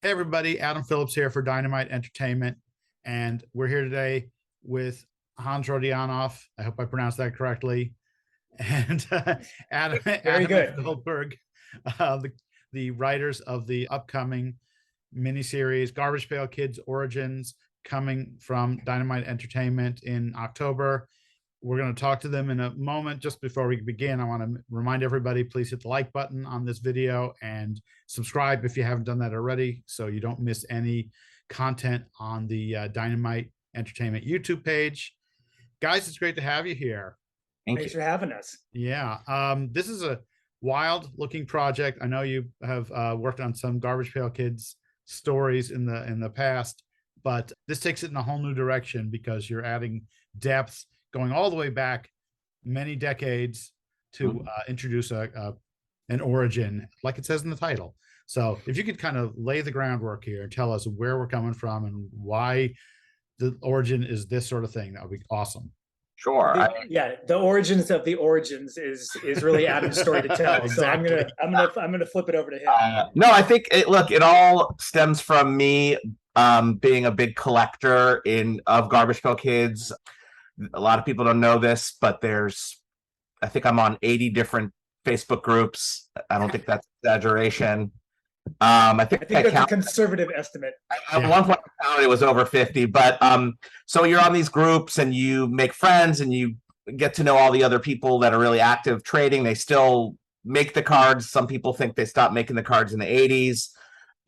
Hey everybody, Adam Phillips here for Dynamite Entertainment, and we're here today with Hans Rodionoff. I hope I pronounced that correctly. And Very Adam good. and Goldberg, the writers of the upcoming miniseries Garbage Pail Kids Origins, coming from Dynamite Entertainment in October. We're going to talk to them in a moment. Just before we begin, I want to remind everybody, please hit the like button on this video and subscribe if you haven't done that already, so you don't miss any content on the Dynamite Entertainment YouTube page. Guys, it's great to have you here. Thanks for having us. Yeah, this is a wild looking project. I know you have worked on some Garbage Pail Kids stories in the past, but this takes it in a whole new direction because you're adding depth, going all the way back many decades to introduce an origin, like it says in the title. So if you could kind of lay the groundwork here and tell us where we're coming from and why the origin is this sort of thing, that would be awesome. Sure. The origins of the origins is really Adam's story to tell. Exactly. So I'm gonna flip it over to him. No, I think it all stems from me being a big collector of Garbage Pail Kids. A lot of people don't know this, but I think I'm on 80 different Facebook groups. I don't think that's exaggeration. I think that's a conservative estimate. At one point it was over 50, but so you're on these groups and you make friends and you get to know all the other people that are really active trading. They still make the cards. Some people think they stopped making the cards in the 80s.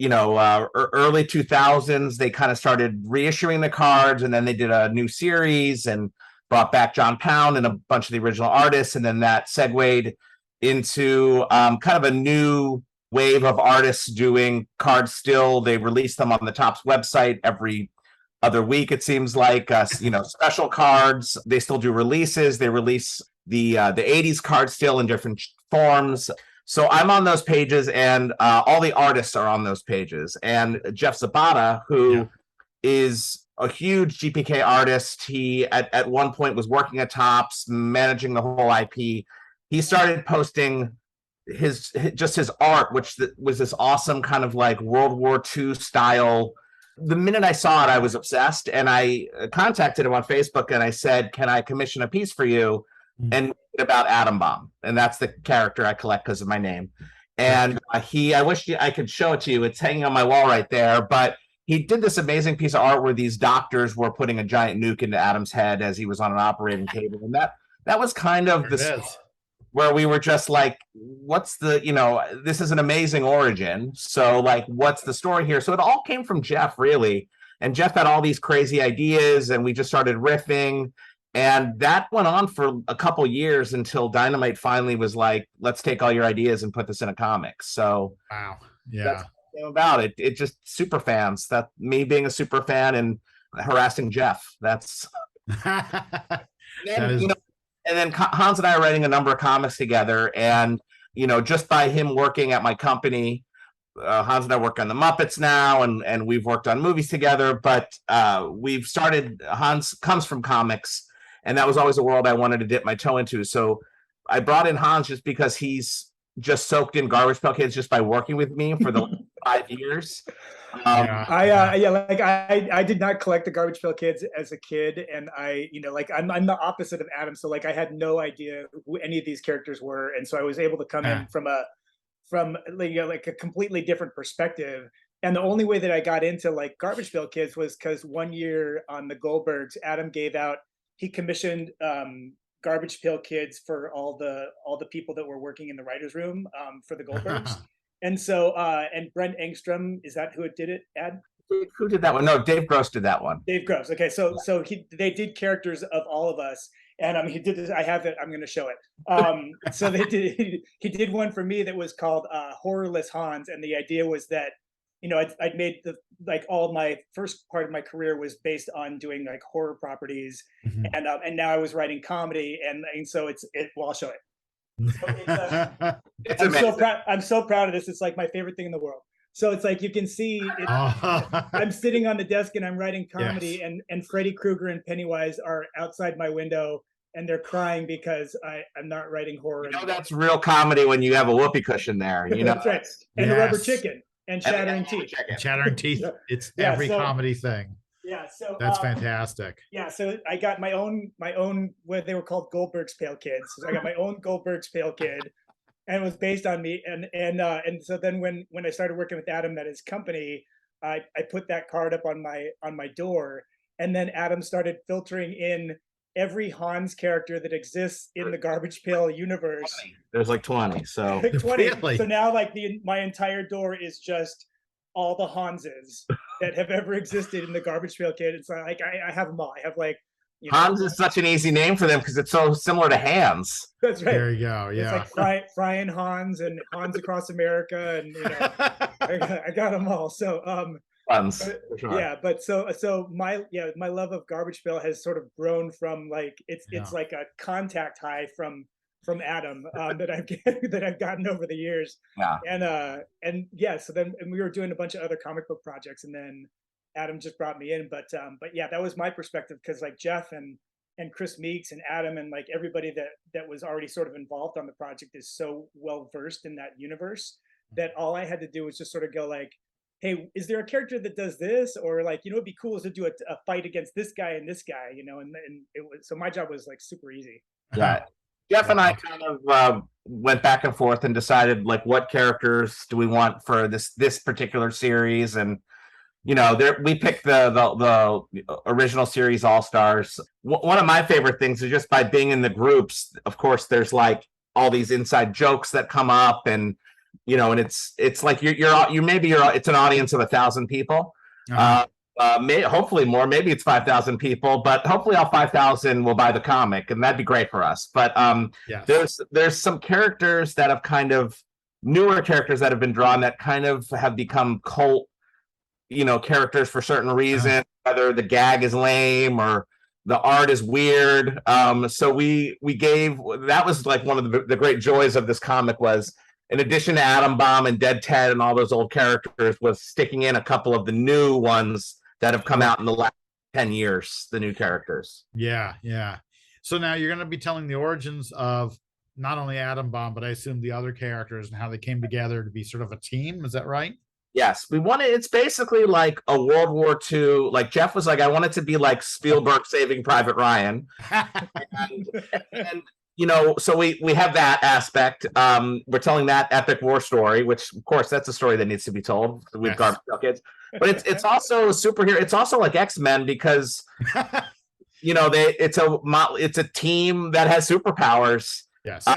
Early 2000s, they kind of started reissuing the cards, and then they did a new series and brought back John Pound and a bunch of the original artists, and then that segued into kind of a new wave of artists doing cards still. They release them on the Topps website every other week, it seems like. Special cards. They still do releases. They release the 80s cards still in different forms. So I'm on those pages, and all the artists are on those pages. And Jeff Zapata, who is a huge GPK artist, he at one point was working at Topps, managing the whole IP. He started posting his art, which was this awesome kind of like World War II style. The minute I saw it, I was obsessed, and I contacted him on Facebook and I said, "Can I commission a piece for you?" And about Adam Baum, and that's the character I collect because of my name. And I wish I could show it to you. It's hanging on my wall right there. But he did this amazing piece of art where these doctors were putting a giant nuke into Adam's head as he was on an operating table, and that was kind of where we were just like, what's this is an amazing origin. So like, what's the story here? So it all came from Jeff, really. And Jeff had all these crazy ideas, and we just started riffing. And that went on for a couple years until Dynamite finally was like, let's take all your ideas and put this in a comic. So wow. Yeah. That's about it. It just super fans. That me being a super fan and harassing Jeff. That's and then Hans and I are writing a number of comics together, and just by him working at my company, Hans and I work on the Muppets now, and we've worked on movies together. But we've started. Hans comes from comics, and that was always a world I wanted to dip my toe into. So I brought in Hans just because he's just soaked in Garbage Pail Kids just by working with me for the 5 years. I did not collect the Garbage Pail Kids as a kid, and I'm the opposite of Adam. So like I had no idea who any of these characters were, and so I was able to come in from a completely different perspective. And the only way that I got into like Garbage Pail Kids was because one year on the Goldbergs, Adam he commissioned Garbage Pail Kids for all the people that were working in the writers' room for the Goldbergs. And so and Brent Engstrom, is that who did it, Ed? Who did that one? No, Dave Gross did that one. Dave Gross. Okay, so they did characters of all of us, and he did this. I have it. I'm going to show it. So he did one for me that was called Horrorless Hans, and the idea was that I'd made all my first part of my career was based on doing like horror properties, and now I was writing comedy, and so I'll show it. So I'm so proud of this. It's like my favorite thing in the world. So it's like you can see I'm sitting on the desk and I'm writing comedy, and Freddy Krueger and Pennywise are outside my window, and they're crying because I'm not writing horror. That's real comedy when you have a whoopee cushion there. That's right. And the rubber chicken. and Shattering Teeth. Chattering Teeth. Yeah. It's Yeah, every so- comedy thing. Yeah, so That's fantastic. Yeah, so I got my own what they were called Goldberg's Pale Kids. So I got my own Goldberg's Pale Kid, and it was based on me. And so then when I started working with Adam at his company, I put that card up on my door, and then Adam started filtering in every Hans character that exists in the Garbage Pail universe. There's like 20, so 20. Really? So now like my entire door is just all the Hanses that have ever existed in the Garbage Pail Kid. It's like I have them all. I have like Hans is such an easy name for them because it's so similar to Hans. That's right. There you go. Yeah. It's like Frying Hans and Hans Across America, and I got them all. So Hans, for sure. yeah, but so my love of Garbage Pail has sort of grown from like it's like a contact high from Adam that I've gotten over the years. Yeah. And yeah, so then we were doing a bunch of other comic book projects, and then Adam just brought me in. But yeah, that was my perspective, because like Jeff and Chris Meeks and Adam and like everybody that was already sort of involved on the project is so well versed in that universe that all I had to do was just sort of go like, hey, is there a character that does this? Or like, it'd be cool to do a fight against this guy and this guy, and it was, so my job was like super easy. Yeah. Jeff and I kind of went back and forth and decided like what characters do we want for this particular series, and we picked the original series All Stars. One of my favorite things is just by being in the groups. Of course, there's like all these inside jokes that come up, and and it's like it's an audience of 1,000 people. Hopefully more, maybe it's 5,000 people, but hopefully all 5,000 will buy the comic, and that'd be great for us. But yes. There's some characters that have kind of newer characters that have been drawn that kind of have become cult, characters for certain reasons, whether the gag is lame or the art is weird. So that was like one of the great joys of this comic was, in addition to Adam Baum and Dead Ted and all those old characters, was sticking in a couple of the new ones that have come out in the last 10 years, the new characters. Yeah. So now you're going to be telling the origins of not only Adam Baum, but I assume the other characters and how they came together to be sort of a team. Is that right? Yes. It's basically like a World War II. Like Jeff was like, I want it to be like Spielberg Saving Private Ryan. and so we have that aspect. We're telling that epic war story, which of course that's a story that needs to be told with Garbage Pail Kids. But it's also a superhero. It's also like X-Men because it's a team that has superpowers. Yes.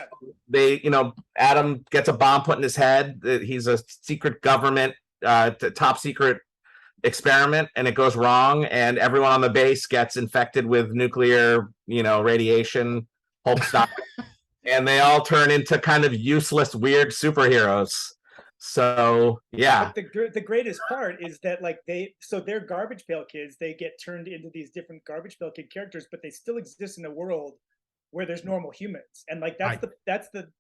Adam gets a bomb put in his head. He's a secret government, top secret experiment, and it goes wrong, and everyone on the base gets infected with nuclear, radiation. Hulk style, and they all turn into kind of useless, weird superheroes. So yeah. But the greatest part is that like they're Garbage Pail Kids. They get turned into these different Garbage Pail Kid characters, but they still exist in a world where there's normal humans. And like that's the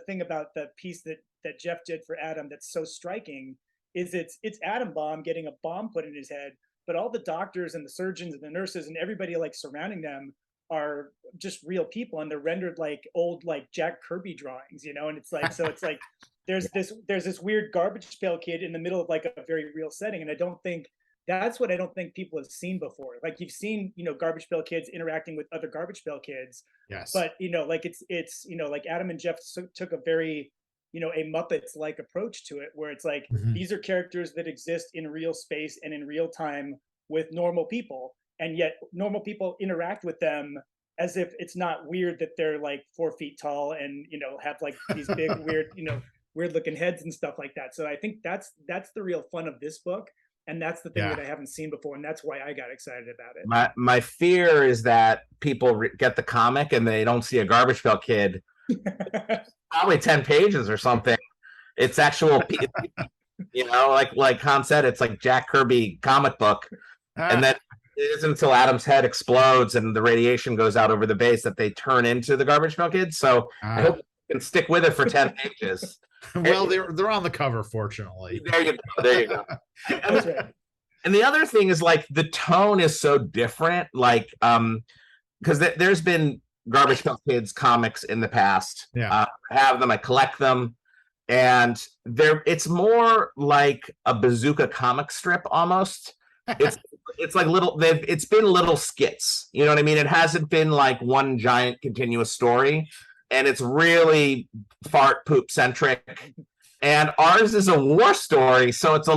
thing about the piece that Jeff did for Adam that's so striking is it's Adam Baum getting a bomb put in his head, but all the doctors and the surgeons and the nurses and everybody like surrounding them are just real people, and they're rendered like old like Jack Kirby drawings, and it's like, so it's like there's this weird Garbage Pail Kid in the middle of like a very real setting, and I don't think people have seen before. Like you've seen Garbage Pail Kids interacting with other Garbage Pail Kids, yes, but like it's like Adam and Jeff took a very a Muppets like approach to it, where it's like these are characters that exist in real space and in real time with normal people, and yet normal people interact with them as if it's not weird that they're like 4 feet tall and have like these big weird weird looking heads and stuff like that. So I think that's the real fun of this book, and that's the thing that I haven't seen before, and that's why I got excited about it. My fear is that people get the comic and they don't see a Garbage Pail Kid. Probably 10 pages or something. It's actual like Hans said, it's like Jack Kirby comic book. And then it isn't until Adam's head explodes and the radiation goes out over the base that they turn into the Garbage Pail Kids. So I hope you can stick with it for 10 pages. Well, they're on the cover, fortunately. There you go. And the other thing is like the tone is so different, like because there's been Garbage Pail Kids comics in the past. I have them, I collect them. and it's more like a Bazooka comic strip almost. It's like it's been little skits, you know what I mean? It hasn't been like one giant continuous story, and it's really fart poop centric. And ours is a war story, so it's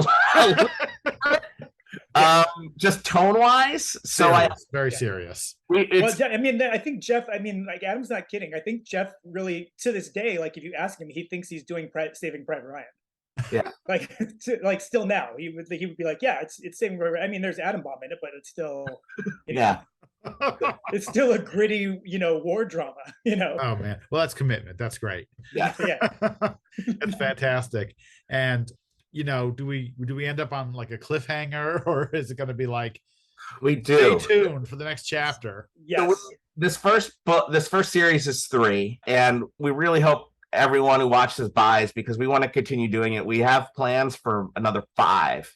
just tone wise. So very serious. Well, I mean, I think Jeff. I mean, like Adam's not kidding. I think Jeff really, to this day, like if you ask him, he thinks he's doing Saving Private Ryan. Yeah, like still now he would be like, yeah, it's Saving Private Ryan. I mean, there's Adam Baum in it, but it's still, yeah, it's still a gritty, war drama. Oh man, well that's commitment. That's great. Yeah. That's fantastic. And do we end up on like a cliffhanger, or is it going to be like, we do stay tuned for the next chapter? Yes. So this first series is 3, and we really hope everyone who watches buys, because we want to continue doing it. We have plans for another 5.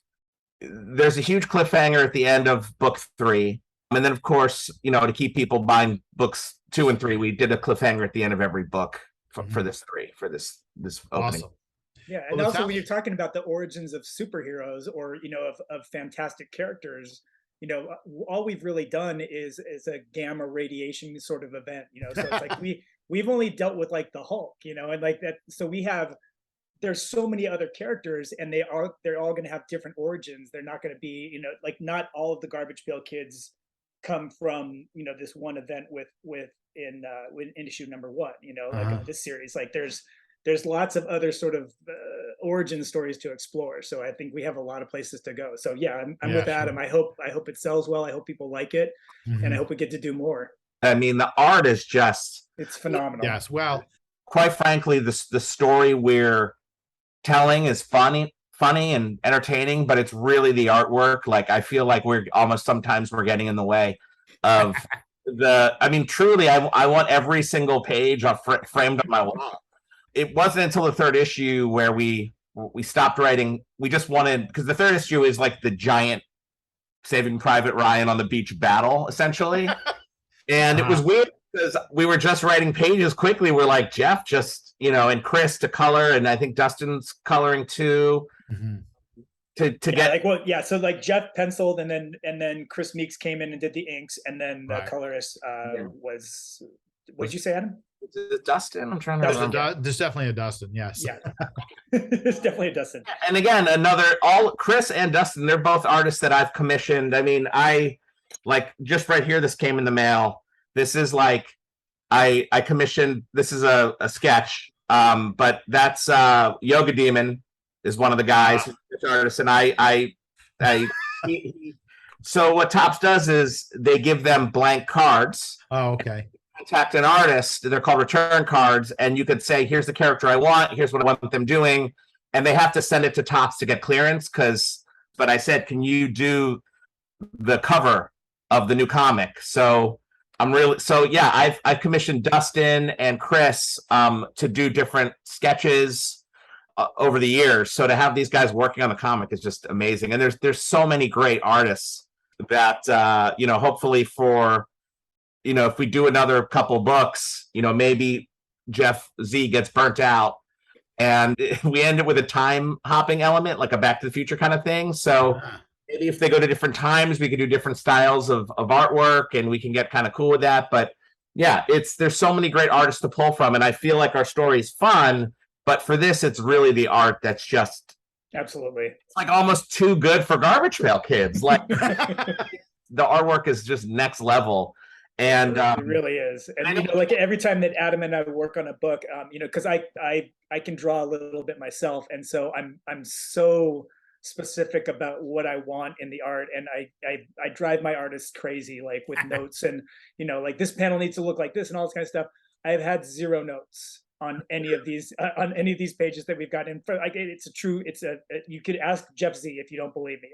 There's a huge cliffhanger at the end of book 3, and then of course, to keep people buying books 2 and 3, we did a cliffhanger at the end of every book for this opening. Awesome. Yeah, and also when you're talking about the origins of superheroes, or of fantastic characters, all we've really done is a gamma radiation sort of event. So it's like we've only dealt with like the Hulk, and like that. So there's so many other characters, and they're all going to have different origins. They're not going to be, like not all of the Garbage Pail Kids come from this one event in issue number 1. Like this series, like there's lots of other sort of origin stories to explore. So I think we have a lot of places to go. So yeah, I'm with Adam. I hope it sells well. I hope people like it, and I hope we get to do more. I mean, the art is it's phenomenal. Yes. Well, quite frankly, the story we're telling is funny and entertaining, but it's really the artwork. Like I feel like sometimes we're getting in the way of truly, I want every single page framed on my wall. It wasn't until the 3rd issue where we stopped writing. We just wanted, because the 3rd issue is like the giant Saving Private Ryan on the beach battle, essentially. And it was weird because we were just writing pages quickly. We're like, Jeff, just, and Chris to color, and I think Dustin's coloring too. To get so like Jeff penciled, and then Chris Meeks came in and did the inks, and then the colorist was, what did you say, Adam? Is it Dustin? I'm trying to remember. There's definitely a Dustin, yes. Yeah. There's definitely a Dustin. And again, all Chris and Dustin, they're both artists that I've commissioned. I mean, I like just right here, this came in the mail. This is like I commissioned, this is a sketch. But that's Yoga Demon is one of the guys, artists, and so what Topps does is they give them blank cards. Oh, okay. Contact an artist, they're called return cards, and you could say, here's the character I want, here's what I want them doing, and they have to send it to Topps to get clearance. But I said, can you do the cover of the new comic? So I've commissioned Dustin and Chris to do different sketches over the years. So to have these guys working on the comic is just amazing, and there's so many great artists that hopefully for if we do another couple books, maybe Jeff Z gets burnt out and we end it with a time hopping element, like a Back to the Future kind of thing. So maybe if they go to different times, we could do different styles of artwork, and we can get kind of cool with that. But yeah, there's so many great artists to pull from, and I feel like our story is fun, but for this, it's really the art that's just absolutely, it's like almost too good for Garbage Pail Kids. Like the artwork is just next level. And it really is. And like every time that Adam and I work on a book, because I can draw a little bit myself, and so I'm so specific about what I want in the art, and I drive my artists crazy, like with notes, and like this panel needs to look like this and all this kind of stuff. I have had 0 notes on any of these pages that we've got in front. Like you could ask Jeff Z if you don't believe me.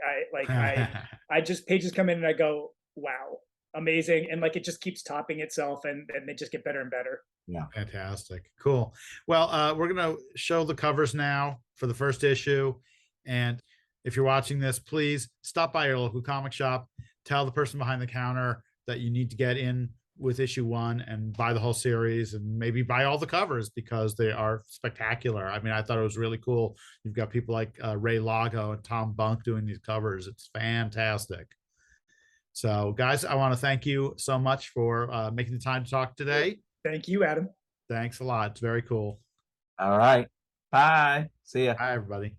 I just, pages come in and I go, wow, amazing, and like it just keeps topping itself, and they just get better and better. Yeah, fantastic, cool. Well, we're gonna show the covers now for the first issue, and if you're watching this, please stop by your local comic shop, tell the person behind the counter that you need to get in with issue 1 and buy the whole series and maybe buy all the covers because they are spectacular. I mean, I thought it was really cool. You've got people like Ray Lago and Tom Bunk doing these covers. It's fantastic. So guys, I want to thank you so much for making the time to talk today. Thank you, Adam. Thanks a lot. It's very cool. All right. Bye. See ya. Bye, everybody.